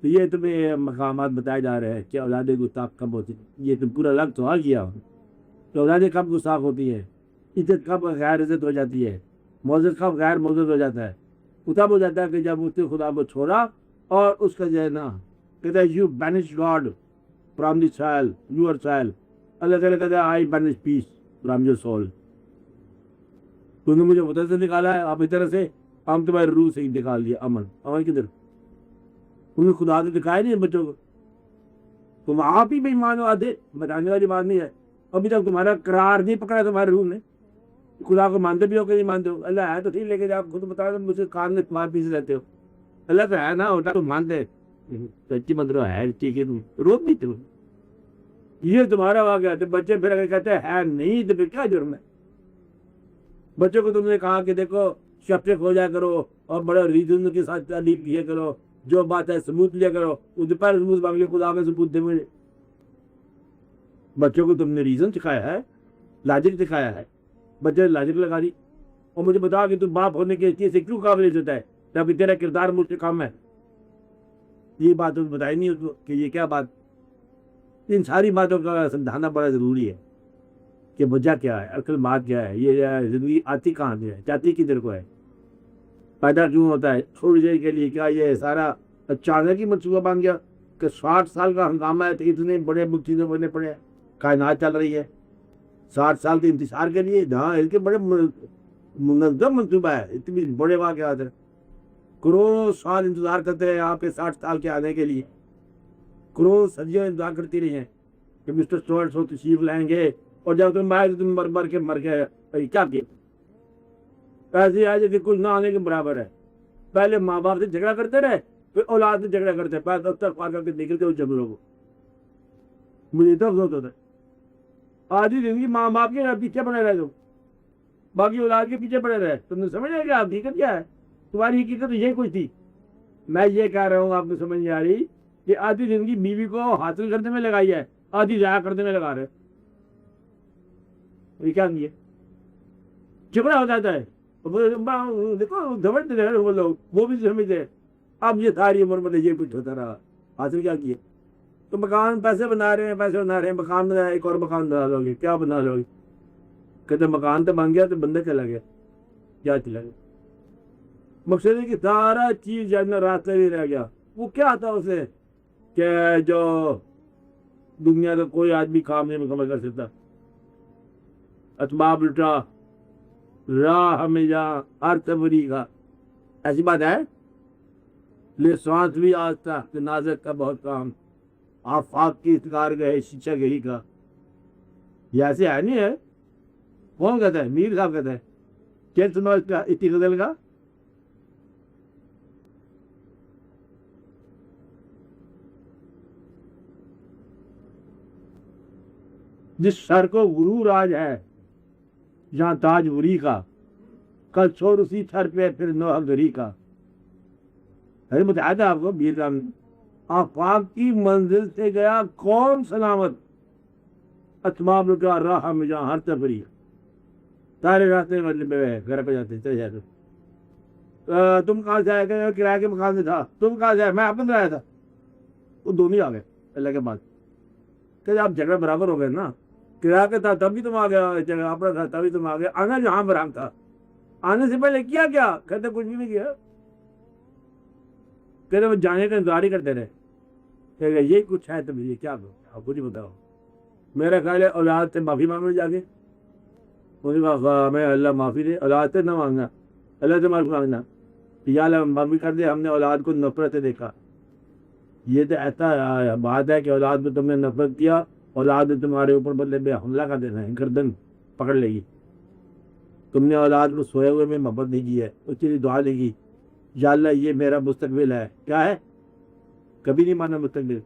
تو یہ تمہیں مقامات بتائے جا رہے ہیں کہ اولاد گستاخ کب ہوتی ہے. یہ تو پورا الگ سوال کیا کہ اولاد کب گستاخ ہوتی ہے، عزت کب غیر عزت ہو جاتی ہے، معزز کب غیر معزز ہو جاتا ہے. وہ تب ہو جاتا ہے کہ جب اس نے خدا کو چھوڑا اور اس کا جو ہے نا کہتا ہے you Binish God from the سائل یور سائل. اللہ تعالیٰ کہتا ہے آئی بینش پیس فرام یور سول. تم نے مجھے وطن سے نکالا ہے، آپ اس طرح سے ہم تمہارے روح سے ہی نکال دیا. امن کدھر؟ تمہیں خدا نے دکھایا نہیں بچوں کو. تم آپ ہی بے ایمان ہو آدھے. بتانے والی بات نہیں ہے. ابھی تک تمہارا قرار نہیں پکڑا تمہارے روح نے. خدا کو مانتے بھی ہو کہ نہیں مانتے ہو. اللہ ہے تو ٹھیک، لیکن آپ خود بتا دو مجھے کان میں تمہارے پیچھے رہتے ہو. اللہ تو ہے نا، ہوتا تو مانتے. سچی مندر ہے ٹھیک ہے، تم روک بھی تم. یہ تمہارا واقعہ. تو بچے پھر اگر کہتے ہیں نہیں تو پھر کیا جرم ہے؟ بچوں کو تم نے کہا کہ دیکھو شفق ہو جایا کرو اور بڑے ریزن کے ساتھ تعلیم کیا کرو، جو بات ہے ثبوت لیا کرو. اس پر ثبوت مانگ لیا، خدا کا ثبوت دے مجھے. بچوں کو تم نے ریزن سکھایا ہے، لاجک دکھایا ہے، بچے لاجک لگا دی. اور مجھے بتا کہ تم باپ ہونے کے چیز سے کیوں قابل عزت ہے جبکہ تیرا کردار مجھ سے کم ہے. یہ بات تم بتائی نہیں اس کو کہ یہ کیا بات. ان ساری باتوں کا سمجھانا بڑا ضروری ہے کہ وجہ کیا ہے، اصل بات کیا ہے. یہ زندگی آتی کہاں سے ہے، جاتی کدھر کو ہے، پیدا کیوں ہوتا ہے، تھوڑی دیر کے لیے. کیا یہ سارا اچانک ہی منصوبہ بن گیا کہ 60 سال کا ہنگامہ ہے تو اتنے بڑے چیزیں بننے پڑے ہیں. کائنات چل رہی ہے 60 سال کے انتظار کے لیے. ہاں اس کے بڑے منظم منصوبہ ہے. اتنی بڑے واقعات ہیں. کروڑوں سال انتظار کرتے ہیں آپ کے 60 سال کے آنے کے لیے. کروڑوں صدیوں انتظار کرتی رہی ہیں کہ مسٹر سٹوارٹ سو تشریف لائیں گے. اور جب تم آئے تو تم مر گئے. کیا کیا ایسے آئے کہ کچھ نہ آنے کے برابر ہے. پہلے ماں باپ سے جھگڑا کرتے رہے، پھر اولاد سے جھگڑا کرتے. پہلے دفتر پار کر کے نکلتے اس جھگڑوں کو. مجھے تو افسوس ہوتا ہے آدھی زندگی ماں باپ کے پیچھے پڑے رہے، تم باقی اولاد کے پیچھے پڑے رہے. تم نے سمجھ کہ حقیقت کیا ہے. تمہاری حقیقت یہ کچھ تھی. میں یہ کہہ رہا ہوں آپ کو سمجھ نہیں آ رہی کہ آدھی زندگی بیوی کو حاصل کرنے میں لگائی ہے، آدھی ضائع کرنے میں لگا رہے. یہ کیا نہیں ہے، جھگڑا ہو جاتا ہے. دیکھو وہ لوگ وہ بھی سمجھتے. اب یہ ساری عمر میں یہ کچھ ہوتا رہا، حاصل کیا کیے. تو مکان پیسے بنا رہے ہیں مکان بنا، ایک اور مکان بنا لو گے. کیا بنا لو گے؟ کہتے مکان تو بن گیا تو بندہ چلا گیا. کیا چلا گیا؟ مقصد ہے کہ سارا چیز جانا راستے میں رہ گیا. وہ کیا آتا اسے کہ جو دنیا کا کوئی آدمی کام نہیں مکمل کر سکتا. اسباب لٹا راہ ہمیں جہاں ہر تبری کا. ایسی بات ہے. لے سانس بھی آستا کہ نازک کا بہت کام، آفاق کی اتکار گئے شیشہ گہی کا. یہ ایسے ہے نہیں ہے. کون کہتا ہے؟ میر صاحب کہتا ہے. چل سنو اس کا اتی غزل کا. جس سر کو غرور آج ہے جہاں تاج وری کا، کل چھوڑ اسی سر پہ پھر نوحہ گری کا. بتایا تھا آپ کو میر صاحب نے. آفاق کی منزل سے گیا کون سلامت، اسباب لٹا راہ میں جہاں ہر تفریح. سارے راستے مطلب گھر پہ جاتے چلے جاتے. تم کہاں سے آئے گا؟ کرایہ کے مکان سے تھا. تم کہاں سے آئے؟ میں اپنے آیا تھا. وہ دونوں آ گئے اللہ کے بعد. کہ آپ جھگڑا برابر ہو گئے نا. کرایہ کا تھا تبھی تم آ گیا، جگہ اپنا تھا تبھی تم آ گئے. آنا جہاں برام تھا. آنے سے پہلے کیا کہتے کچھ بھی نہیں کیا. کہتے وہ جانے کا انتظار ہی کرتے رہے. کہ یہ کچھ ہے تم یہ کیا کرو آپ کچھ بتاؤ. میرا خیال ہے اولاد سے معافی مانگنے جا کے میں اللہ معافی دے. اولاد سے نہ مانگنا، اللہ سے معافی مانگنا. یا اللہ معافی کر دے، ہم نے اولاد کو نفرت سے دیکھا. یہ تو ایسا بات ہے کہ اولاد میں تم نے نفرت کیا، اولاد تمہارے اوپر بدلے میں حملہ کر دینا ہے، گردن پکڑ لے گی. تم نے اولاد کو سوئے ہوئے میں محبت نہیں کی ہے، اس کے لیے دعا لے گی یا اللہ یہ میرا مستقبل ہے. کیا ہے؟ کبھی نہیں مانا مستقبل.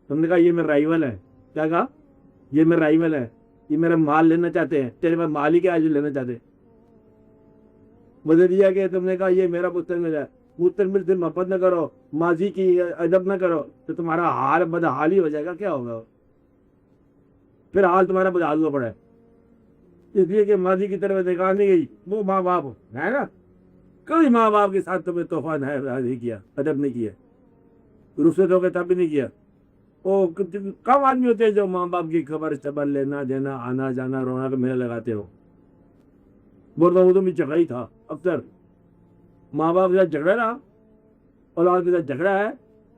تم نے کہا یہ میرا رائیول ہے. کیا کہا؟ یہ میرا رائیول ہے، یہ میرا مال لینا چاہتے ہیں. تیرے پاس مال ہی کیا جو لینا چاہتے. بدل دیا کہ تم نے کہا یہ میرا مستقبل ہے. مستقبل سے محبت نہ کرو، ماضی کی ادب نہ کرو تو تمہارا حال بدحال ہی ہو جائے گا. کیا ہوگا؟ پھر حال تمہارا بدحال ہوا پڑا ہے اس لیے کہ ماضی کی طرف دیکھا نہیں گئی. وہ ماں باپ ہے نا، کوئی ماں باپ کے ساتھ تمہیں تحفہ نہیں کیا، ادب نہیں کیا. رخصت ہو گئے تب بھی نہیں کیا. وہ کم آدمی ہوتے ہیں جو ماں باپ کی خبر صبر لینا دینا آنا جانا رونا کا میلہ لگاتے ہو. بولتا ہوں تو بھی جھگڑا ہی تھا. اکثر ماں باپ کے ساتھ جھگڑا رہا, اولاد کے ساتھ جھگڑا ہے,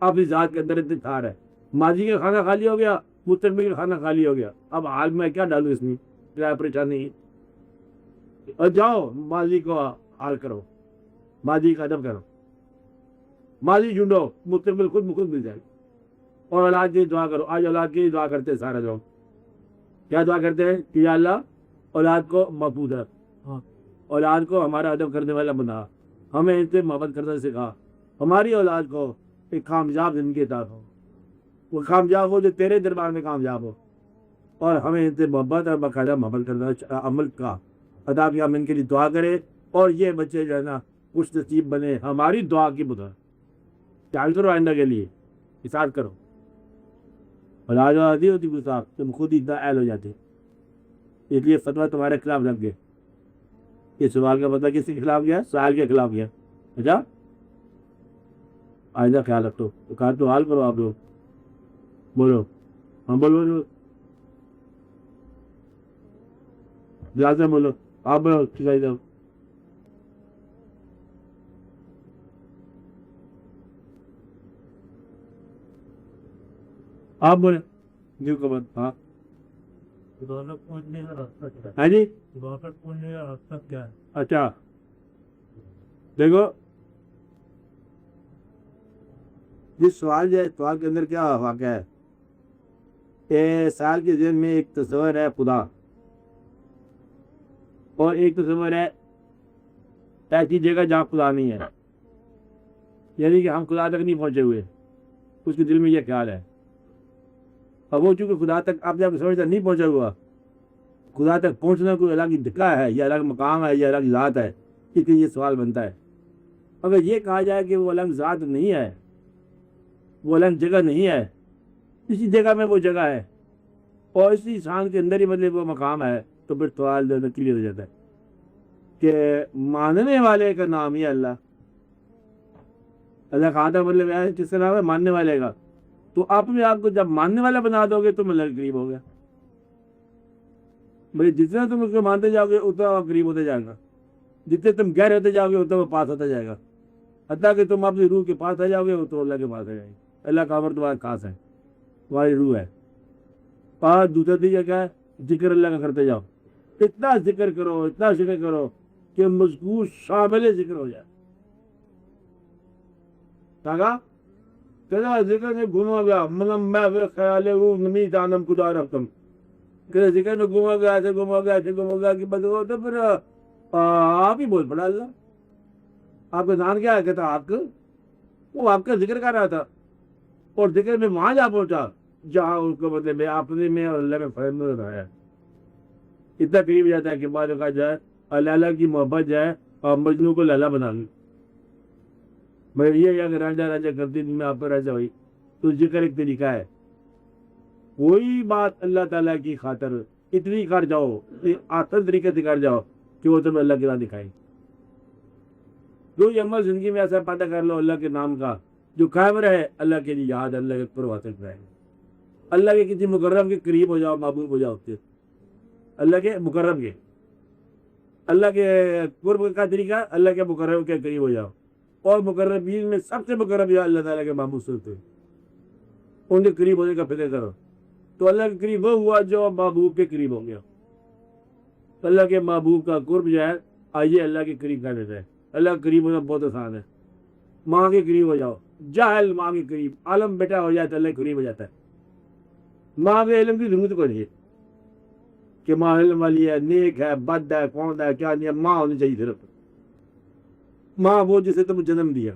آپ کی ذات کے اندر انتظار ہے. ماضی کا کھانا خالی ہو گیا, مستقبل کا کھانا خالی ہو گیا. اب حال میں کیا ڈالوں اس میں, کیا پریشانی. اور جاؤ ماضی کو حال کرو, ماضی کا ادب کرو, ماضی ڈھونڈو, مستقبل خود بخود مل جائے. اور اولاد کی دعا کرو. آج اولاد کی دعا کرتے ہیں سارا لوگ. کیا دعا کرتے ہیں کہ یا اللہ اولاد کو محفوظ رکھ, اولاد کو ہمارا ادب کرنے والا بنا, ہمیں ان سے محبت کرنا سکھا, ہماری اولاد کو ایک کامیاب زندگی عطا ہو, وہ کامیاب ہو جو تیرے دربار میں کامیاب ہو, اور ہمیں ان سے محبت اور باقاعدہ محبت کرنا عمل کا ادا کیا. ہم ان کے لیے دعا کریں اور یہ بچے جو ہے نا خوش نصیب بنے ہماری دعا کی بنا. خیال کرو آئندہ کے لیے, حساب کرو. اولاد آتی ہوتی صاحب تم خود ہی اتنا اہل ہو جاتے, اس لیے فتویٰ تمہارے خلاف لگ گئے. یہ سوال کا پتہ کس کے خلاف گیا؟ سائل کے خلاف گیا. اچھا آئندہ خیال رکھو, کہا تو حال کرو. آپ لوگ بولو, ہاں بولو, زیادہ بولو, آپ بولو, سکھائی دو. آپ بولے جی کو بات. ہاں ہاں جی, اچھا دیکھو جس سوال جو ہے سوال کے اندر کیا واقعہ ہے کہ سال کے ذہن میں ایک تصور ہے خدا, اور ایک تصور ہے ایسی جگہ جہاں خدا نہیں ہے, یعنی کہ ہم خدا تک نہیں پہنچے ہوئے. اس کے دل میں یہ خیال ہے. اب وہ چونکہ خدا تک آپ جب سمجھتا نہیں پہنچا ہوا, خدا تک پہنچنا کوئی الگ دکھا ہے یا الگ مقام ہے یا الگ ذات ہے, اس لیے یہ سوال بنتا ہے. اگر یہ کہا جائے کہ وہ الگ ذات نہیں ہے, وہ الگ جگہ نہیں ہے, اسی جگہ میں وہ جگہ ہے اور اسی انسان کے اندر ہی مطلب وہ مقام ہے, تو پھر سوال جو کلیئر ہو جاتا ہے کہ ماننے والے کا نام ہی اللہ. اللہ کہا تھا مطلب ہے جس کا نام ہے ماننے والے کا. تو آپ میں آپ کو جب ماننے والا بنا دو گے تو اللہ کے قریب ہو گیا. بھائی جتنا تم اس کو مانتے جاؤ گے اتنا آپ قریب ہوتے جائے گا, جتنے تم گہرے ہوتے جاؤ گے اتنا وہ پاس ہوتا جائے گا, حتیٰ کہ تم اپنی روح کے پاس آ جاؤ گے تو اللہ کے پاس آ جائے گا. اللہ کا امر تمہارا خاص ہے, تمہاری روح ہے. پاس دوسرا دیجیے کیا ہے, ذکر اللہ کا کرتے جاؤ. اتنا ذکر کرو, اتنا ذکر کرو کہ مضبوط شامل ذکر ہو جائے. کہا ذکر نے گھوما گیا مطلب میں خیال نمی جانم خدا رفتم, کہ ذکر میں گھوما گیا ایسے گھوما گیا ایسے گھوما گیا کہ بس وہ تو پھر آپ ہی بول پڑا. اللہ آپ کا نام کیا ہے؟ کہتا آپ کا, وہ آپ کا ذکر کر رہا تھا, اور ذکر میں وہاں جا پہنچا جہاں اس کو مطلب اپنے میں اور اللہ میں فرق نظر آیا. اتنا قریب جاتا ہے کہ بعد کہا جائے اللہ کی محبت جائے اور مجنو کو لالا بنا لوں. میں یہ کہ رانجا رانجا کرتی میں آپ پر راجا ہوئی, تو ذکر ایک طریقہ ہے. کوئی بات اللہ تعالیٰ کی خاطر اتنی کر جاؤ, آسان طریقے سے کر جاؤ کہ وہ تمہیں اللہ کی راہ دکھائے. کوئی عمل زندگی میں ایسا پیدا کر لو اللہ کے نام کا جو قائم رہے, اللہ کے لیے یاد, اللہ کے پرواز رہے. اللہ کے کسی مقرب کے قریب ہو جاؤ, محبوب ہو جاؤ, اللہ کے مقرب کے, اللہ کے قرب کا طریقہ اللہ کے مقرب کے قریب ہو جاؤ. اور مقربین میں سب سے مقرب یا اللہ تعالیٰ کے محبوب سے ہوتے ہیں, ان کے قریب ہونے کا فکر کرو. تو اللہ کے قریب وہ ہوا جو محبوب کے قریب ہو گیا. اللہ کے محبوب کا قرب جو ہے آئیے اللہ کے قریب کر دیتا ہے. اللہ کے قریب ہونا بہت آسان ہے. ماں کے قریب ہو جاؤ, جاہل ماں کے قریب, عالم بیٹا ہو جائے تو اللہ کے قریب ہو جاتا ہے. ماں کے علم کی ضرورت کو نہیں ہے کہ ماں علم والی ہے, نیک ہے, بد ہے, کون ہے, کیا نہیں ہے. ماں ہونی چاہیے صرف. ماں وہ جسے تم جنم دیا.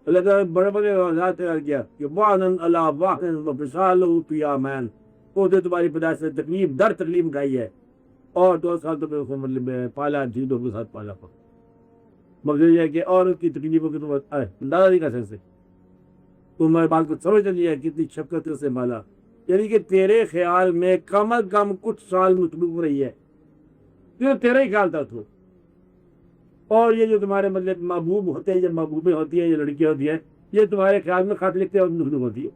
اللہ تعالیٰ نے بڑے بڑے واضح تیار کیا کہ وَعْنًا عَلَىٰ وَعْنٍ وَفِصَالُهُ فِي عَامَيْنِ, وہ تو تمہاری پیدائش سے تکلیف در تکلیف اٹھائی ہے, اور 2 سال تمہیں اس مطلب پالا, جیدوں کے ساتھ پالا. مقصد یہ ہے کہ اور اس کی تکلیفوں کی تم اندازہ نہیں کر سکتے. تمہارے بات کو سمجھ نہیں ہے کتنی شفقت سے مالا, یعنی کہ تیرے خیال میں کم از کم کچھ سال مطلوب رہی ہے, تیرا ہی خیال تھا تو. اور یہ جو تمہارے مطلب محبوب ہوتے ہیں, یہ محبوبیں ہوتی ہیں, یہ لڑکیاں ہوتی ہیں, یہ تمہارے خیال میں خط لکھتے اور مخلوق ہوتی ہے،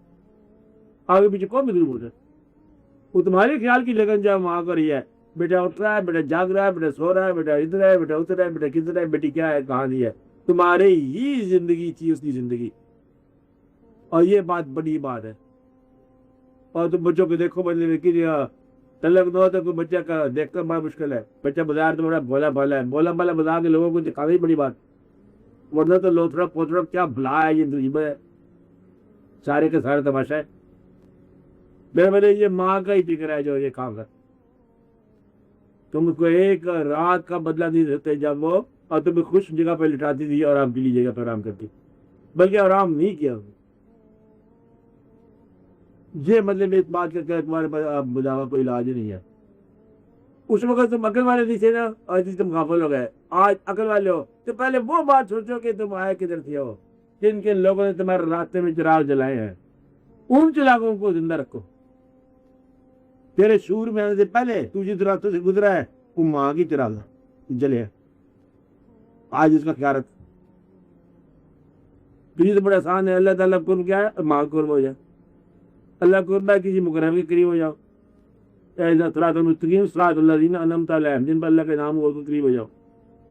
آگے پیچھے کون مخلوق ہوتا ہے؟ وہ تمہارے خیال کی لگن جب وہاں پر ہی ہے، بیٹا اٹھ رہا ہے، بیٹا جاگ رہا ہے، بیٹا سو رہا ہے، بیٹا ادھر ہے، بیٹا ادھر ہے، بیٹا کدھر ہے، بیٹی کیا ہے، کہاں دی ہے، تمہارے ہی زندگی تھی اس کی زندگی. اور یہ بات بڑی بات ہے. اور تم بچوں کو دیکھو تلک نہ ہو تو کوئی بچہ کا دیکھنا بڑا مشکل ہے. بچہ بازار تو بڑا بولا بالا ہے، بولا بالا بازار کے لوگوں کو دکھانا ہی بڑی بات، ورنہ تو لوتھڑا پوتھڑا کیا بھلا ہے، یہ نصیبت ہے، سارے کے سارے تماشا ہے. میرے یہ ماں کا ہی فکر ہے جو یہ کام کر. تم کو ایک رات کا بدلہ نہیں دیتے جب وہ، اور تمہیں خوش جگہ پہ لٹاتی تھی، آرام کی لی جگہ پہ آرام کرتی، بلکہ آرام نہیں کیا. یہ مطلب اس بات کا کہ تمہارے پاس بداوا کوئی علاج ہی نہیں ہے. اس وقت تم عقل والے نہیں تھے نا، آج تم غافل ہو گئے. آج عقل والے ہو تو پہلے وہ بات سوچو کہ تم آئے کدھر تھے ہو، کن کن لوگوں نے تمہارے راستے میں چراغ جلائے ہیں، ان چراغوں کو زندہ رکھو. تیرے شور میں آنے سے پہلے تو جس راستوں سے گزرا ہے وہ ماں کی چراغ جلے، آج اس کا خیال رکھ. تجھے تو بڑا آسان ہے، اللہ تعالیٰ قرب کیا ہے، ماں قرب ہو جائے. اللہ قرب ہے کسی مقرب کے قریب ہو جاؤ، صراط المستقیم صراط الذین انعمت علیہم، جن پر اللہ کے نام ہو کے قریب ہو جاؤ.